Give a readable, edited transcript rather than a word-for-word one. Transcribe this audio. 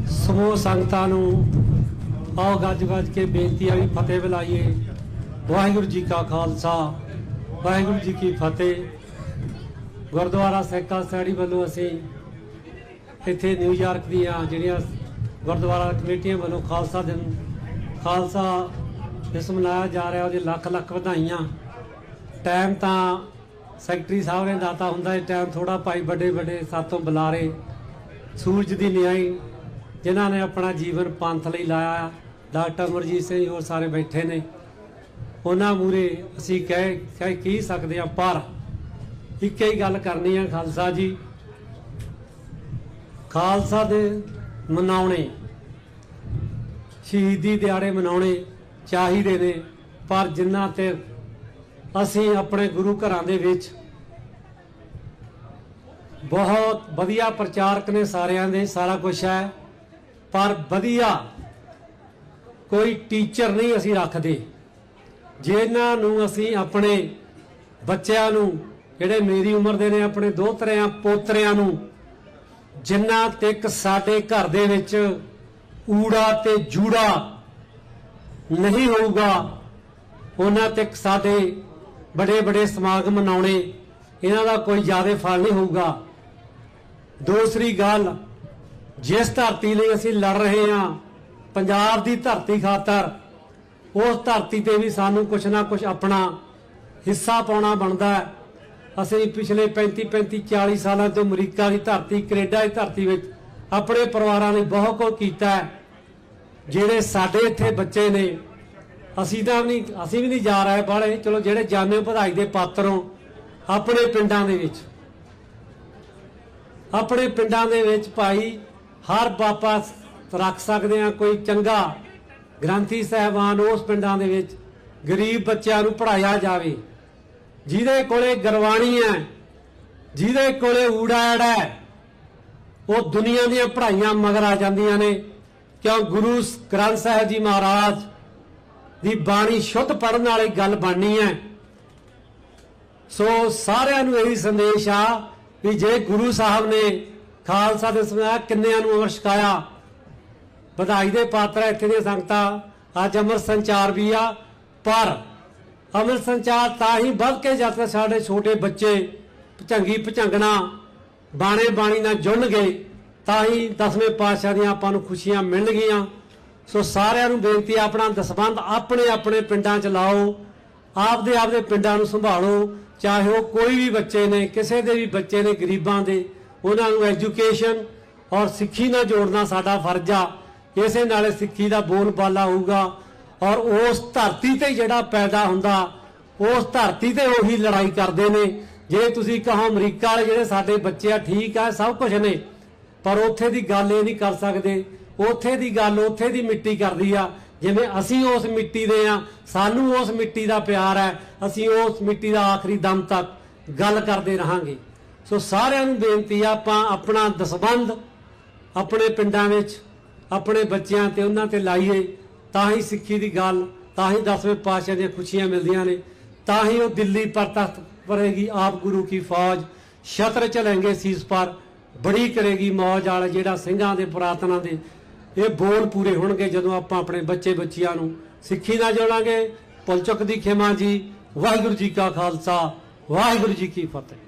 समूह संगतां नूं आओ गज गज के बेनती वाली फतेह बुलाइए। वाहिगुरू जी का खालसा वाहिगुरू जी की फतेह। गुरुद्वारा सैका सैड़ी वालों असीं इत्थे न्यूयॉर्क दीआं जिहड़ियां गुरुद्वारा कमेटियां वालों खालसा दिन खालसा दिवस मनाया जा रहा, ਉਹਦੇ ਲੱਖ ਲੱਖ ਵਧਾਈਆਂ। टाइम ਤਾਂ सैकटरी साहब ने दाता हुंदा है, टाइम थोड़ा भाई बड़े बड़े सातों बुलारे सूरज की न्याई जिन्होंने अपना जीवन पंथ लई लाया। डॉक्टर अमरजीत सिंह और सारे बैठे ने, उन्होंने मूहरे असीं कह की सकते हैं, पर एक ही गल करनी है। खालसा जी खालसा दे मनाउणे शहीदी दिहाड़े मनाउणे चाहिए ने, पर जिन्ना ते असीं अपने गुरु घरां दे विच बहुत वधिया प्रचारक ने, सारियां दे सारा कुछ है, पर वधिया कोई टीचर नहीं असीं रखदे जिन्हां नूं असीं अपने बच्चों नूं जिहड़े मेरी उम्र दे ने, अपने दोहतरियां पोतरियां नूं जिन्ना तक साडे घर दे विच ऊड़ा ते जूड़ा नहीं होऊगा उन्हां तक साडे बड़े बड़े समागम मनाने इन्हां दा कोई ज़्यादा फल नहीं होगा। दूसरी गल, जिस धरती लई असीं लड़ रहे हैं पंजाब की धरती खातर, उस धरती ते भी सानू कुछ ना कुछ अपना हिस्सा पाउणा बनता है। असीं पिछले 35-40 सालों तो अमरीका की धरती कनेडा की धरती में अपने परिवारां लई बहुत कुछ कीता है। जिहड़े साडे इत्थे बच्चे ने असीं भी नहीं जा रहे बाहले, चलो जिहड़े जाने बधाई दे पात्र हो अपने पिंडां दे विच भाई हर बापा रख सकते हैं। कोई चंगा ग्रंथी साहबान उस पिंडां दे विच गरीब बच्चों नूं पढ़ाया जाए, जिहदे कोले गुरबाणी है, जिहदे कोले ऊड़ा ऐड़ा है, वो दुनिया दीआं पढ़ाइयां मगर आ जांदियां ने। क्यों गुरु ग्रंथ साहिब जी महाराज दी बाणी शुद्ध पढ़न वाली गल बननी है। सो सारिਆਂ ਨੂੰ यही संदेश आ भी जे गुरु साहब ने खालसा दिवस मनाया, किन्निਆਂ ਨੂੰ अमर छकाया, ਵਧਾਈ ਦੇ ਪਾਤਰ ਇੱਥੇ ਦੀਆਂ ਸੰਗਤਾਂ। ਅੱਜ अमर संचार भी आ, पर अमर संचार ਤਾਂ ਹੀ ਵੱਧ ਕੇ ਜਦ ਤੱਕ ਸਾਡੇ ਛੋਟੇ ਬੱਚੇ ਭਚੰਗੀ ਭਚੰਗਣਾ ਬਾਣੇ ਬਾਣੀ ਨਾਲ ਜੁੜ ਗਏ ਤਾਂ ਹੀ 10ਵੇਂ ਪਾਤਸ਼ਾਹ ਦੀਆਂ ਆਪਾਂ ਨੂੰ ਖੁਸ਼ੀਆਂ ਮਿਲਣਗੀਆਂ। सो सारिਆਂ ਨੂੰ बेनती है, अपना दसबंध अपने अपने पिंडां च लाओ, आपदे पिंडां नूं संभालो। चाहे वो कोई भी बच्चे ने, किसी दे भी बच्चे ने गरीबां दे, उन्हां नूं एजुकेशन और सिक्खी नाल जोड़ना साडा फर्ज आ। इसे नाले सिक्खी दा बोलबाला होऊगा और उस धरती ते जिहड़ा पैदा हुंदा उस धरती ते उही लड़ाई करदे ने। जे तुसीं कहो अमरीका वाले जिहड़े साडे बच्चे आ ठीक है, सब कुछ ने, पर उत्थे दी गल इह नहीं कर सकदे। उत्थे दी गल उत्थे दी मिट्टी करदी आ, जिवें असीं उस मिट्टी दे आ, सानू उस मिट्टी दा प्यार है, असीं उस मिट्टी दा आखिरी दम तक गल करदे रहांगे। सो सारिਆਂ ਨੂੰ बेनती आ, आपां अपना दसबंध अपने पिंडां विच अपने बच्चों ते उन्हां ते लाइए, तां ही सिक्खी दी गल, तां ही 10वें पातशाह दी खुशियां मिलदियां ने, तां ही वो दिल्ली पर तख्त पड़ेगी आप गुरु की फौज, छत्र चलेंगे शीस पर बड़ी करेगी मौज वाले। जिहड़ा ਸਿੰਘਾਂ ਦੇ पुरातनां दे ये बोल पूरे होणगे जदों आपां अपने बच्चे बच्चियां नूं सिੱਖੀ नाल जोड़ांगे। भुल चुक दी खिमा जी। वाहिगुरू जी का खालसा वाहिगुरू जी की फतेह।